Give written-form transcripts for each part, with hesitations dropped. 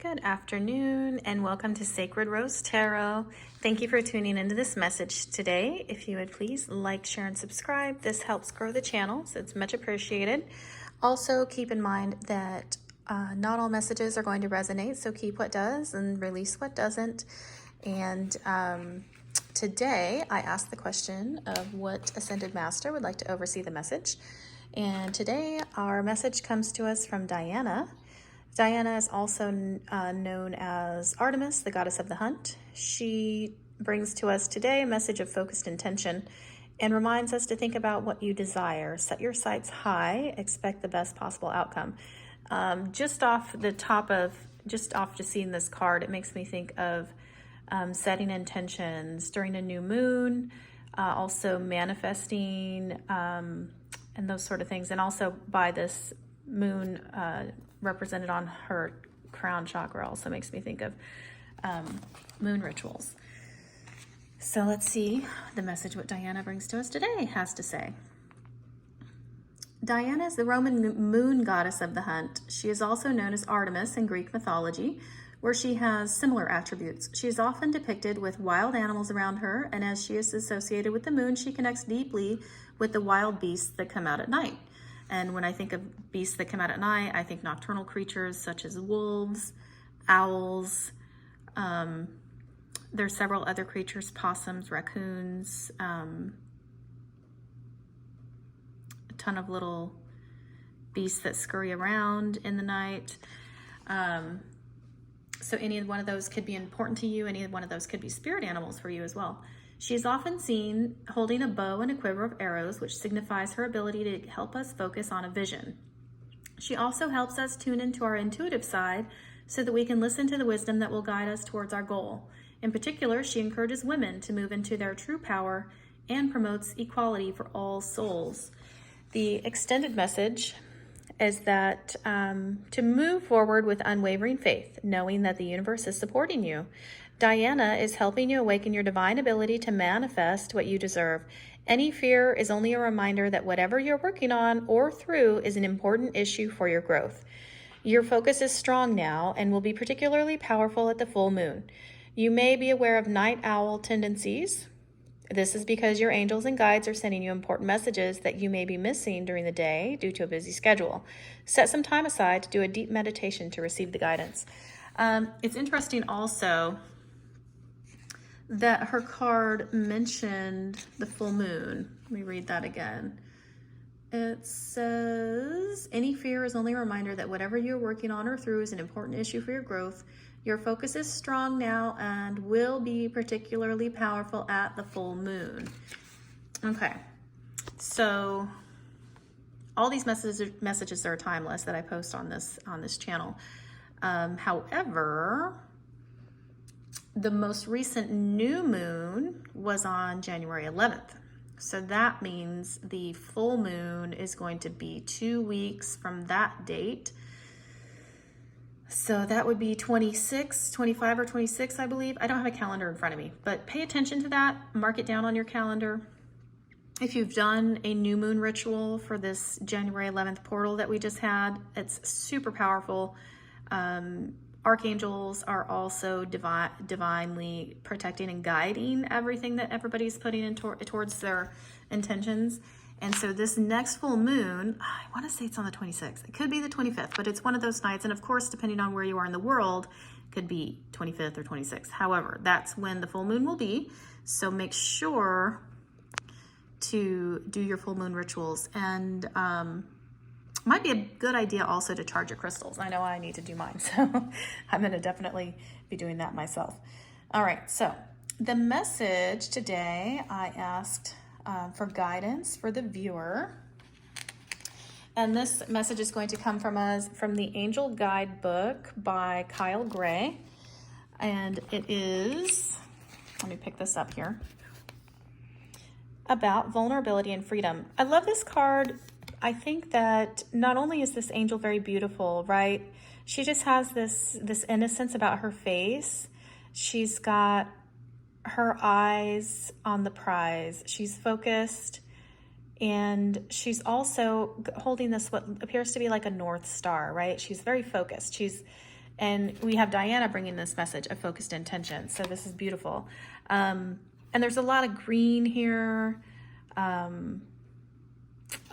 Good afternoon and welcome to Sacred Rose Tarot. Thank you for tuning into this message today. If you would please like, share, and subscribe. This helps grow the channel, so it's much appreciated. Also, keep in mind that not all messages are going to resonate, so keep what does and release what doesn't. And today I asked the question of what Ascended Master would like to oversee the message. And today our message comes to us from Diana. Diana is also known as Artemis, the goddess of the hunt. She brings to us today a message of focused intention and reminds us to think about what you desire. Set your sights high, expect the best possible outcome. Just off just seeing this card, it makes me think of setting intentions during a new moon, also manifesting, and those sort of things. And also by this moon represented on her crown chakra also makes me think of moon rituals. So let's see the message what Diana brings to us today has to say. Diana is the Roman moon goddess of the hunt. She is also known as Artemis in Greek mythology, where she has similar attributes. She is often depicted with wild animals around her, and as she is associated with the moon, she connects deeply with the wild beasts that come out at night. And when I think of beasts that come out at night, I think nocturnal creatures such as wolves, owls. There's several other creatures, possums, raccoons, a ton of little beasts that scurry around in the night. So any one of those could be important to you. Any one of those could be spirit animals for you as well. She is often seen holding a bow and a quiver of arrows, which signifies her ability to help us focus on a vision. She also helps us tune into our intuitive side so that we can listen to the wisdom that will guide us towards our goal. In particular, she encourages women to move into their true power and promotes equality for all souls. The extended message is that to move forward with unwavering faith, knowing that the universe is supporting you. Diana is helping you awaken your divine ability to manifest what you deserve. Any fear is only a reminder that whatever you're working on or through is an important issue for your growth. Your focus is strong now and will be particularly powerful at the full moon. You may be aware of night owl tendencies. This is because your angels and guides are sending you important messages that you may be missing during the day due to a busy schedule. Set some time aside to do a deep meditation to receive the guidance. It's interesting also that her card mentioned the full moon. Let me read that again. It says, any fear is only a reminder that whatever you're working on or through is an important issue for your growth. Your focus is strong now and will be particularly powerful at the full moon. Okay, so all these messages are timeless that I post on this channel. However, the most recent new moon was on January 11th. So that means the full moon is going to be 2 weeks from that date. So that would be 25 or 26, I believe. I don't have a calendar in front of me, but pay attention to that. Mark it down on your calendar. If you've done a new moon ritual for this January 11th portal that we just had, it's super powerful. Archangels are also divinely protecting and guiding everything that everybody's putting in towards their intentions. And so this next full moon, I want to say it's on the 26th. It could be the 25th, but it's one of those nights. And of course, depending on where you are in the world, it could be 25th or 26th. However, that's when the full moon will be. So make sure to do your full moon rituals. And might be a good idea also to charge your crystals. I know I need to do mine, so I'm going to definitely be doing that myself. All right, so the message today, I asked for guidance for the viewer. And this message is going to come from us from the Angel Guidebook by Kyle Gray. And it is, let me pick this up here, about vulnerability and freedom. I love this card. I think that not only is this angel very beautiful, right? She just has this innocence about her face. She's got her eyes on the prize. She's focused, and she's also holding this what appears to be like a North Star, right? She's very focused. And we have Diana bringing this message of focused intention. So this is beautiful. And there's a lot of green here. A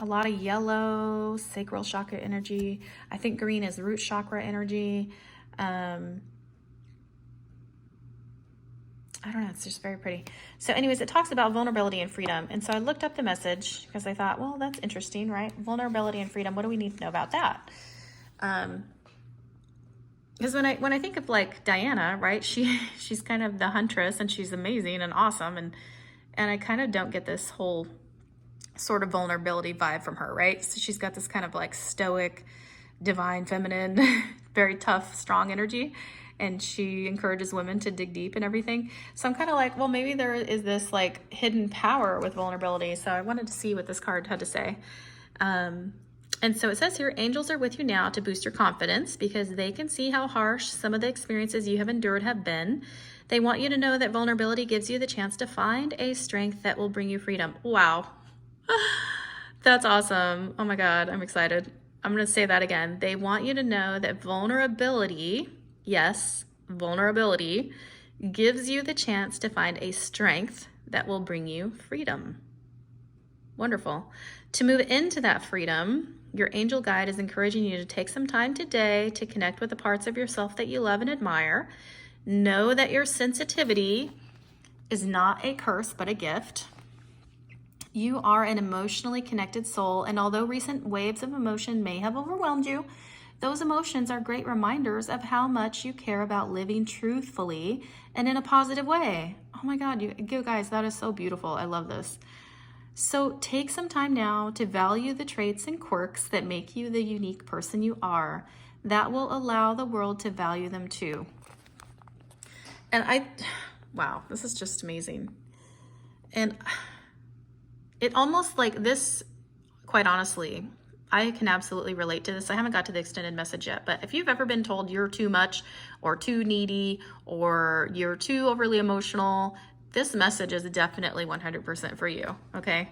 lot of yellow, sacral chakra energy. I think green is root chakra energy. I don't know, it's just very pretty. So anyways, it talks about vulnerability and freedom. And so I looked up the message because I thought, well, that's interesting, right? Vulnerability and freedom. What do we need to know about that? Because when I think of like Diana, right, she's kind of the huntress and she's amazing and awesome. And I kind of don't get this whole sort of vulnerability vibe from her, right? So she's got this kind of like stoic, divine, feminine, very tough, strong energy. And she encourages women to dig deep and everything. So I'm kind of like, well, maybe there is this like hidden power with vulnerability. So I wanted to see what this card had to say. And so it says here, angels are with you now to boost your confidence because they can see how harsh some of the experiences you have endured have been. They want you to know that vulnerability gives you the chance to find a strength that will bring you freedom. Wow. That's awesome. Oh my God, I'm excited. I'm going to say that again. They want you to know that vulnerability, yes, vulnerability gives you the chance to find a strength that will bring you freedom. Wonderful. To move into that freedom, your angel guide is encouraging you to take some time today to connect with the parts of yourself that you love and admire. Know that your sensitivity is not a curse, but a gift. You are an emotionally connected soul, and although recent waves of emotion may have overwhelmed you, those emotions are great reminders of how much you care about living truthfully and in a positive way. Oh my God, you guys, that is so beautiful. I love this. So take some time now to value the traits and quirks that make you the unique person you are. That will allow the world to value them too. And wow, this is just amazing. And it almost like this, quite honestly, I can absolutely relate to this. I haven't got to the extended message yet, but if you've ever been told you're too much or too needy or you're too overly emotional, this message is definitely 100% for you, okay?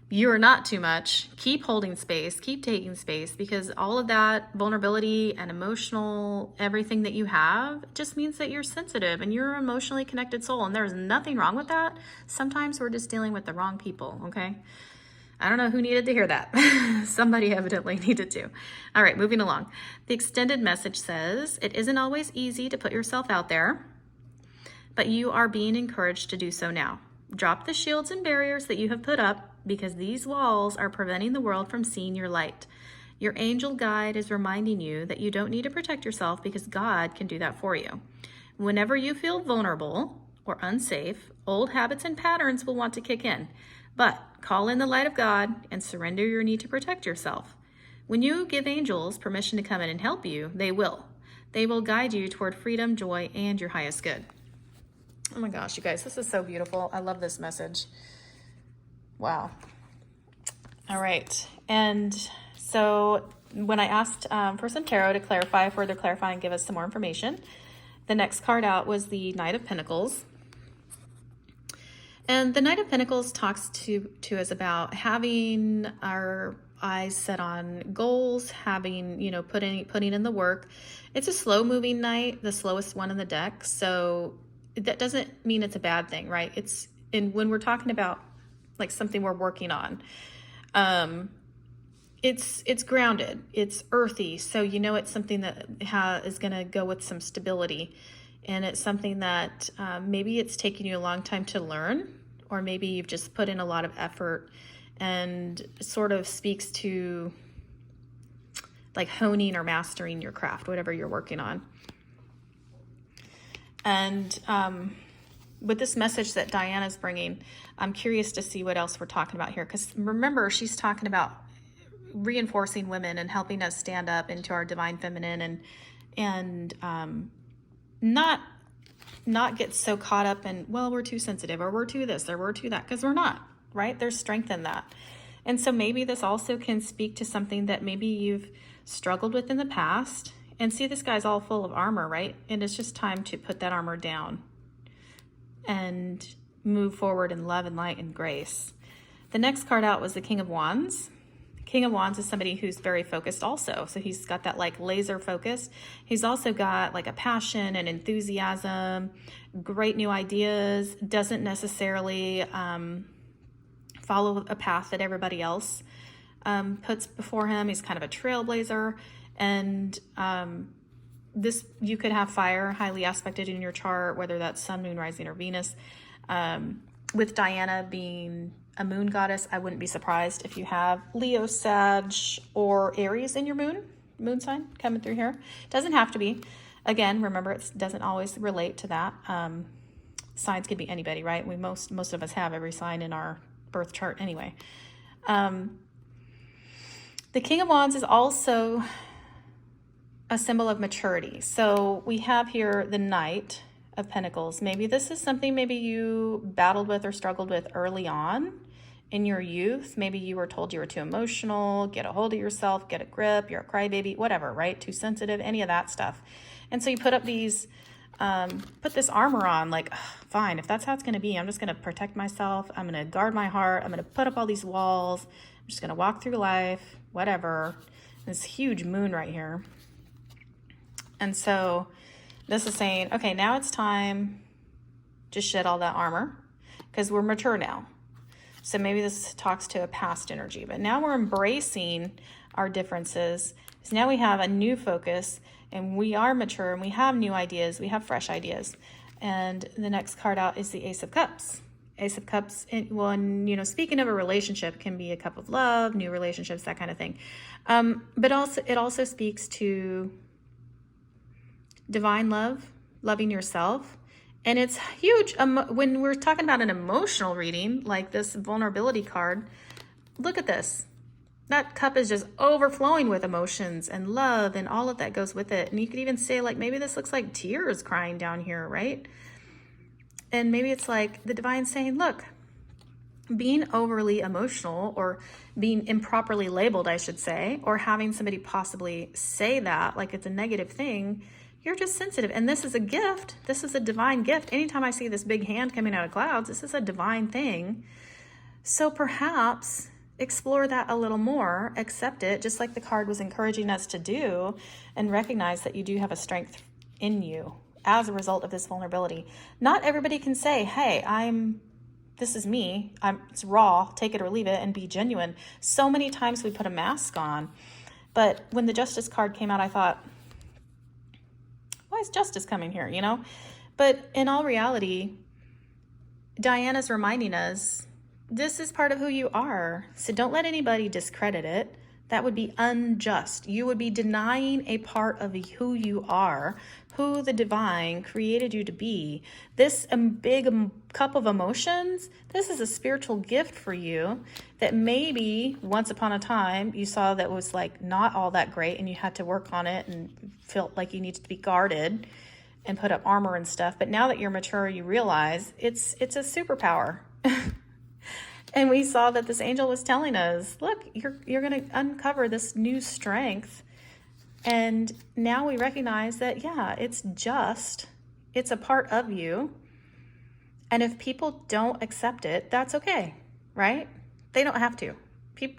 You're not too much. Keep holding space, keep taking space, because all of that vulnerability and emotional, everything that you have just means that you're sensitive and you're an emotionally connected soul, and there's nothing wrong with that. Sometimes we're just dealing with the wrong people, okay? I don't know who needed to hear that. Somebody evidently needed to. All right, moving along. The extended message says, it isn't always easy to put yourself out there, but you are being encouraged to do so now. Drop the shields and barriers that you have put up because these walls are preventing the world from seeing your light. Your angel guide is reminding you that you don't need to protect yourself because God can do that for you. Whenever you feel vulnerable or unsafe, old habits and patterns will want to kick in. But call in the light of God and surrender your need to protect yourself. When you give angels permission to come in and help you, they will. They will guide you toward freedom, joy, and your highest good. Oh my gosh, you guys, this is so beautiful. I love this message. Wow. All right. And so when I asked for some tarot to further clarify and give us some more information, the next card out was the Knight of Pentacles. And the Knight of Pentacles talks to us about having our eyes set on goals, having, putting in the work. It's a slow moving knight, the slowest one in the deck. So that doesn't mean it's a bad thing, right? When we're talking about like something we're working on, it's grounded, it's earthy. So, it's something that is going to go with some stability. And it's something that maybe it's taken you a long time to learn, or maybe you've just put in a lot of effort, and sort of speaks to like honing or mastering your craft, whatever you're working on. And with this message that Diana's bringing, I'm curious to see what else we're talking about here. Because remember, she's talking about reinforcing women and helping us stand up into our divine feminine and not get so caught up in, well, we're too sensitive, or we're too this, or we're too that, because we're not, right? There's strength in that. And so maybe this also can speak to something that maybe you've struggled with in the past. And see, this guy's all full of armor, right? And it's just time to put that armor down and move forward in love and light and grace. The next card out was the King of Wands. The King of Wands is somebody who's very focused also. So he's got that like laser focus. He's also got like a passion and enthusiasm, great new ideas, doesn't necessarily follow a path that everybody else puts before him. He's kind of a trailblazer. And this, you could have fire highly aspected in your chart, whether that's Sun, Moon, Rising, or Venus. With Diana being a moon goddess, I wouldn't be surprised if you have Leo, Sag, or Aries in your moon sign coming through here. Doesn't have to be. Again, remember, it doesn't always relate to that. Signs could be anybody, right? Most of us have every sign in our birth chart anyway. The King of Wands is also a symbol of maturity. So we have here the Knight of Pentacles. Maybe this is something maybe you battled with or struggled with early on in your youth. Maybe you were told you were too emotional, get a hold of yourself, get a grip, you're a crybaby, whatever, right? Too sensitive, any of that stuff. And so you put up these, put this armor on, like, fine, if that's how it's going to be, I'm just going to protect myself. I'm going to guard my heart. I'm going to put up all these walls. I'm just going to walk through life, whatever. This huge moon right here. And so this is saying, okay, now it's time to shed all that armor because we're mature now. So maybe this talks to a past energy, but now we're embracing our differences. So now we have a new focus and we are mature and we have new ideas. We have fresh ideas. And the next card out is the Ace of Cups. Ace of Cups, when, you know, speaking of a relationship, can be a cup of love, new relationships, that kind of thing. But also, it also speaks to divine love, loving yourself. And it's huge when we're talking about an emotional reading, like this vulnerability card. Look at this. That cup is just overflowing with emotions and love and all of that goes with it. And you could even say, like, maybe this looks like tears crying down here, right? And maybe it's like the divine saying, look, being overly emotional or being improperly labeled, I should say, or having somebody possibly say that like it's a negative thing, you're just sensitive. And this is a gift. This is a divine gift. Anytime I see this big hand coming out of clouds, this is a divine thing. So perhaps explore that a little more, accept it, just like the card was encouraging us to do, and recognize that you do have a strength in you as a result of this vulnerability. Not everybody can say, hey, this is me. It's raw, take it or leave it, and be genuine. So many times we put a mask on. But when the Justice card came out, I thought, why is justice coming here, you know? But in all reality, Diana's reminding us, this is part of who you are. So don't let anybody discredit it. That would be unjust. You would be denying a part of who you are, who the divine created you to be. This big cup of emotions, this is a spiritual gift for you that maybe once upon a time you saw that was like not all that great and you had to work on it and felt like you needed to be guarded and put up armor and stuff. But now that you're mature, you realize it's a superpower. And we saw that this angel was telling us, look, you're going to uncover this new strength. And now we recognize that, yeah, it's a part of you. And if people don't accept it, that's okay, right? They don't have to.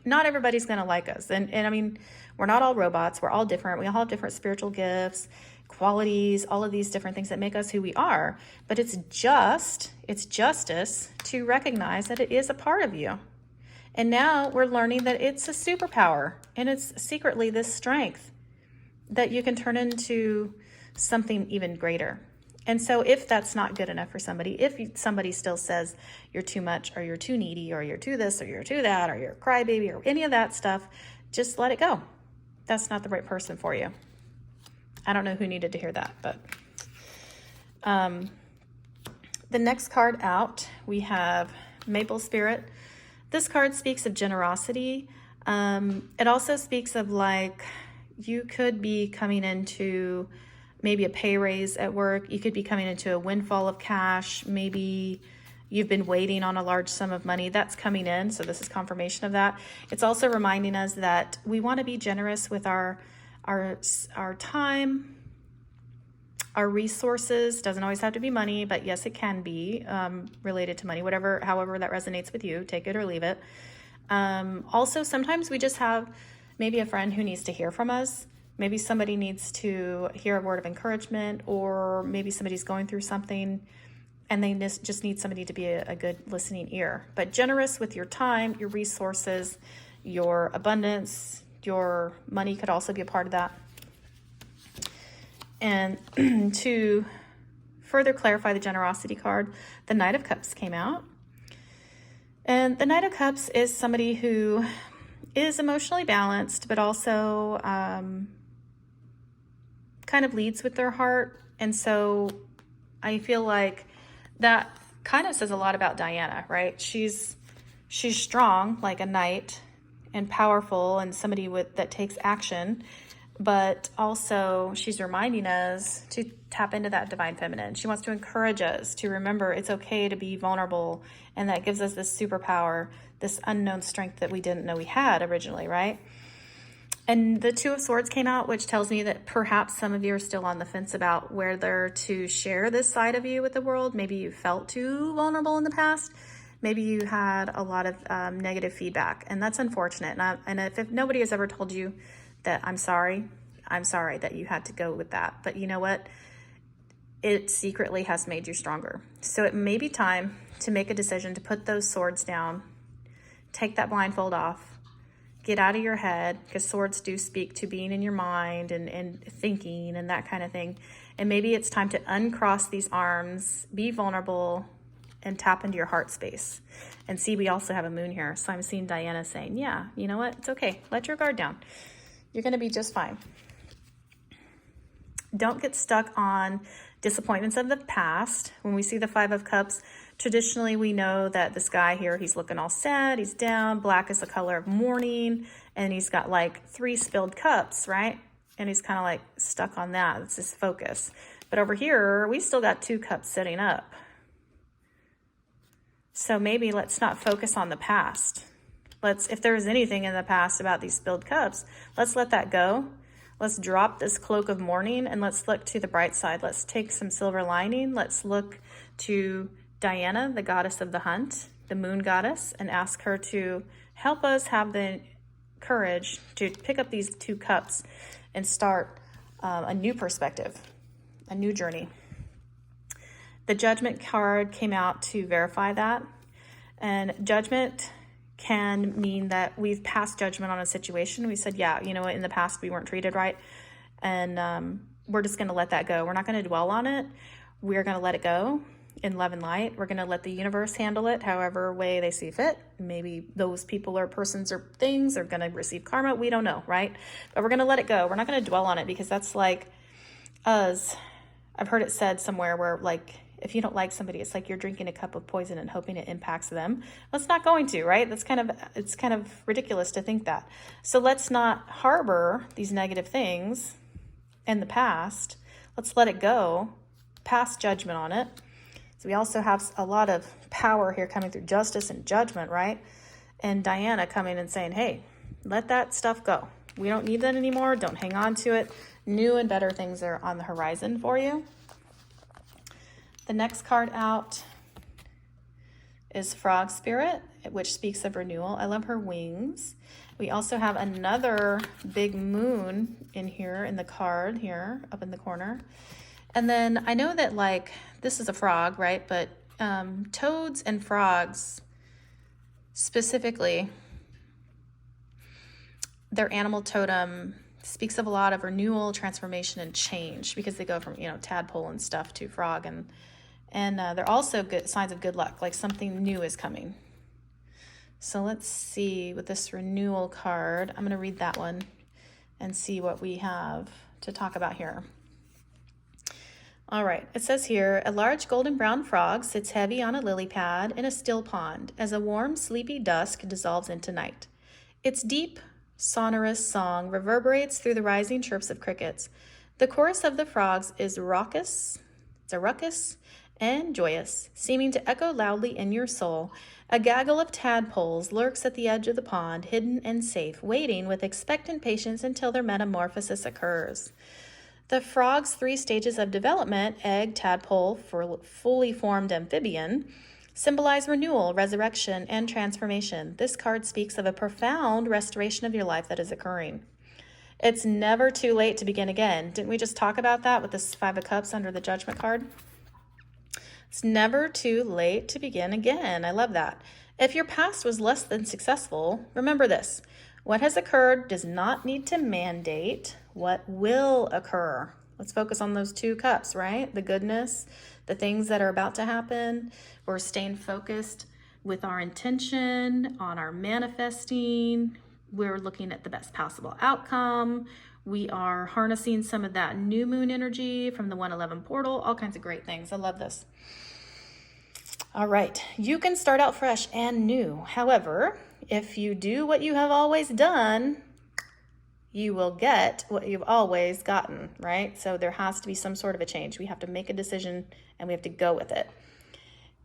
Not everybody's going to like us. And I mean, we're not all robots. We're all different. We all have different spiritual gifts, qualities, all of these different things that make us who we are. But it's justice to recognize that it is a part of you. And now we're learning that it's a superpower and it's secretly this strength that you can turn into something even greater. And so if that's not good enough for somebody, if somebody still says you're too much or you're too needy or you're too this or you're too that or you're a crybaby or any of that stuff, just let it go. That's not the right person for you. I don't know who needed to hear that, but the next card out, we have Maple Spirit. This card speaks of generosity. It also speaks of like, you could be coming into maybe a pay raise at work. You could be coming into a windfall of cash. Maybe you've been waiting on a large sum of money that's coming in. So this is confirmation of that. It's also reminding us that we want to be generous with our time, our resources. Doesn't always have to be money, but yes, it can be related to money, however that resonates with you, take it or leave it. Also, sometimes we just have maybe a friend who needs to hear from us. Maybe somebody needs to hear a word of encouragement, or maybe somebody's going through something and they just need somebody to be a good listening ear. But generous with your time, your resources, your abundance, your money could also be a part of that. And to further clarify the generosity card, the Knight of Cups came out. And the Knight of Cups is somebody who is emotionally balanced, but also kind of leads with their heart. And so I feel like that kind of says a lot about Diana, right? She's strong like a knight and powerful and somebody that takes action, but also she's reminding us to tap into that divine feminine. She wants to encourage us to remember it's okay to be vulnerable, and that gives us this superpower, this unknown strength that we didn't know we had originally, right? And the Two of Swords came out, which tells me that perhaps some of you are still on the fence about whether to share this side of you with the world. Maybe you felt too vulnerable in the past. Maybe you had a lot of negative feedback, and that's unfortunate. And if nobody has ever told you that I'm sorry that you had to go with that. But you know what? It secretly has made you stronger. So it may be time to make a decision to put those swords down, take that blindfold off, get out of your head, because swords do speak to being in your mind and thinking and that kind of thing. And maybe it's time to uncross these arms, be vulnerable, and tap into your heart space. And see, we also have a moon here. So I'm seeing Diana saying, yeah, you know what? It's okay. Let your guard down. You're going to be just fine. Don't get stuck on disappointments of the past. When we see the Five of Cups, traditionally we know that this guy here, he's looking all sad, he's down, black is the color of mourning, and he's got like 3 spilled cups, right? And he's kind of like stuck on that. It's his focus. But over here, we still got 2 cups sitting up. So maybe let's not focus on the past. If there's anything in the past about these spilled cups, let's let that go. Let's drop this cloak of mourning and let's look to the bright side. Let's take some silver lining. Let's look to Diana, the goddess of the hunt, the moon goddess, and ask her to help us have the courage to pick up these 2 cups and start a new perspective, a new journey. The Judgment card came out to verify that. And judgment can mean that we've passed judgment on a situation. We said, yeah, you know what, in the past we weren't treated right. And we're just going to let that go. We're not going to dwell on it. We're going to let it go in love and light. We're going to let the universe handle it however way they see fit. Maybe those people or persons or things are going to receive karma. We don't know, right? But we're going to let it go. We're not going to dwell on it, because that's like us. I've heard it said somewhere where, like, if you don't like somebody, it's like you're drinking a cup of poison and hoping it impacts them. Well, it's not going to, right? It's kind of ridiculous to think that. So let's not harbor these negative things in the past. Let's let it go, pass judgment on it. So we also have a lot of power here coming through justice and judgment, right? And Diana coming and saying, hey, let that stuff go. We don't need that anymore. Don't hang on to it. New and better things are on the horizon for you. The next card out is Frog Spirit, which speaks of renewal. I love her wings. We also have another big moon in here in the card here up in the corner. And then I know that, like, this is a frog, right? But toads and frogs specifically, their animal totem speaks of a lot of renewal, transformation, and change, because they go from, tadpole and stuff to frog, and they're also good signs of good luck, like something new is coming. So let's see with this renewal card. I'm going to read that one and see what we have to talk about here. All right, it says here, a large golden brown frog sits heavy on a lily pad in a still pond as a warm, sleepy dusk dissolves into night. Its deep, sonorous song reverberates through the rising chirps of crickets. The chorus of the frogs is raucous, it's a ruckus, and joyous, seeming to echo loudly in your soul. A gaggle of tadpoles lurks at the edge of the pond, hidden and safe, waiting with expectant patience until their metamorphosis occurs. The frog's 3 stages of development, egg, tadpole, fully formed amphibian, symbolize renewal, resurrection, and transformation. This card speaks of a profound restoration of your life that is occurring. It's never too late to begin again. Didn't we just talk about that with this Five of Cups under the Judgment card? It's never too late to begin again. I love that. If your past was less than successful, remember this. What has occurred does not need to mandate what will occur. Let's focus on those 2 cups, right? The goodness, the things that are about to happen. We're staying focused with our intention, on our manifesting. We're looking at the best possible outcome. We are harnessing some of that new moon energy from the 111 portal, all kinds of great things. I love this. All right, you can start out fresh and new. However, if you do what you have always done, you will get what you've always gotten, right? So there has to be some sort of a change. We have to make a decision and we have to go with it.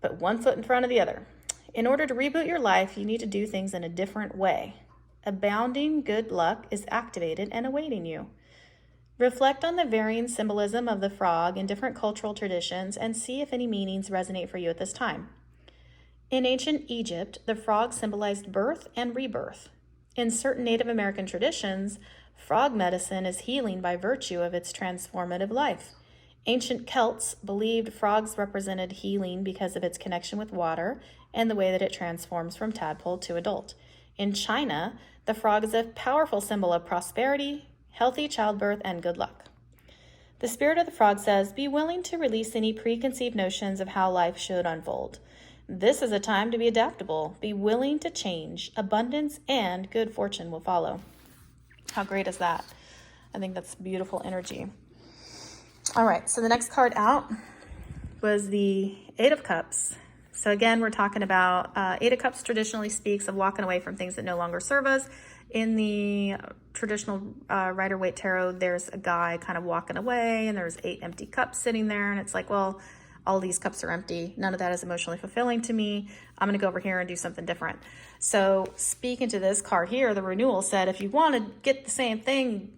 But one foot in front of the other. In order to reboot your life, you need to do things in a different way. Abounding good luck is activated and awaiting you. Reflect on the varying symbolism of the frog in different cultural traditions and see if any meanings resonate for you at this time. In ancient Egypt, the frog symbolized birth and rebirth. In certain Native American traditions, frog medicine is healing by virtue of its transformative life. Ancient Celts believed frogs represented healing because of its connection with water and the way that it transforms from tadpole to adult. In China, the frog is a powerful symbol of prosperity, healthy childbirth, and good luck. The spirit of the frog says, be willing to release any preconceived notions of how life should unfold. This is a time to be adaptable. Be willing to change. Abundance and good fortune will follow. How great is that? I think that's beautiful energy. All right, so the next card out was the Eight of Cups. So again, we're talking about Eight of Cups traditionally speaks of walking away from things that no longer serve us. In the traditional Rider-Waite Tarot, there's a guy kind of walking away and there's 8 empty cups sitting there. And it's like, well, all these cups are empty. None of that is emotionally fulfilling to me. I'm going to go over here and do something different. So speaking to this card here, the renewal said, if you want to get the same thing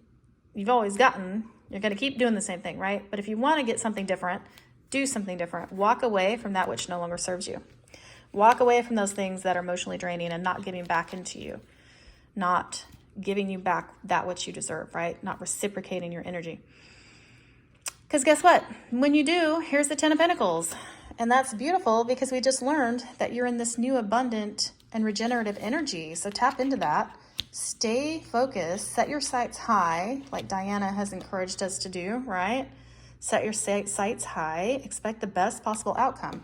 you've always gotten, you're going to keep doing the same thing, right? But if you want to get something different, do something different. Walk away from that which no longer serves you. Walk away from those things that are emotionally draining and not giving back into you. Not giving you back that which you deserve, right? Not reciprocating your energy. Because guess what? When you do, here's the 10 of Pentacles. And that's beautiful because we just learned that you're in this new abundant and regenerative energy. So tap into that. Stay focused. Set your sights high, like Diana has encouraged us to do, right? Set your sights high. Expect the best possible outcome.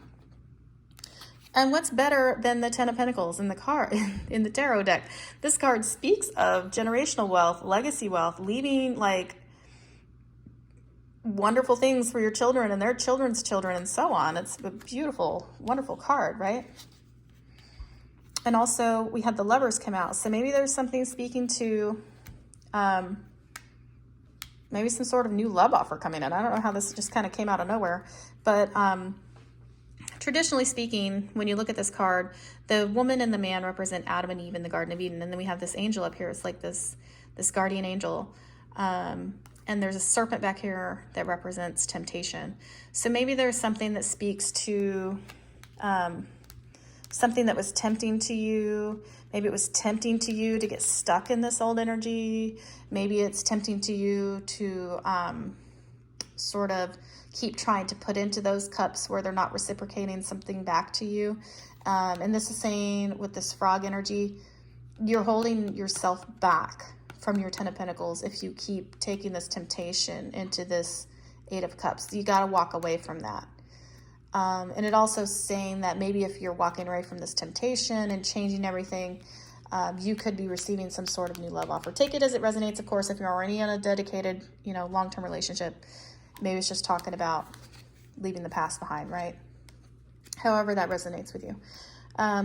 And what's better than the 10 of Pentacles in the card, in the tarot deck? This card speaks of generational wealth, legacy wealth, leaving like wonderful things for your children and their children's children and so on. It's a beautiful, wonderful card, right? And also we had the Lovers come out. So maybe there's something speaking to maybe some sort of new love offer coming in. I don't know how this just kind of came out of nowhere, but traditionally speaking, when you look at this card, the woman and the man represent Adam and Eve in the Garden of Eden. And then we have this angel up here. It's like this guardian angel. And there's a serpent back here that represents temptation. So maybe there's something that speaks to something that was tempting to you. Maybe it was tempting to you to get stuck in this old energy. Maybe it's tempting to you to sort of keep trying to put into those cups where they're not reciprocating something back to you. And this is saying with this frog energy, you're holding yourself back from your 10 of Pentacles if you keep taking this temptation into this 8 of Cups. You got to walk away from that. And it also saying that maybe if you're walking away from this temptation and changing everything, you could be receiving some sort of new love offer. Take it as it resonates, of course. If you're already in a dedicated, long-term relationship, maybe it's just talking about leaving the past behind, right? However that resonates with you.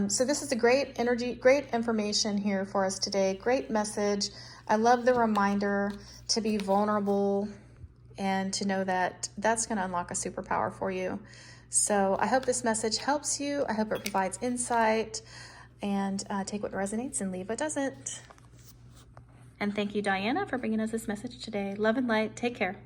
So this is a great energy, great information here for us today. Great message. I love the reminder to be vulnerable and to know that that's going to unlock a superpower for you. So I hope this message helps you. I hope it provides insight, and take what resonates and leave what doesn't. And thank you, Diana, for bringing us this message today. Love and light. Take care.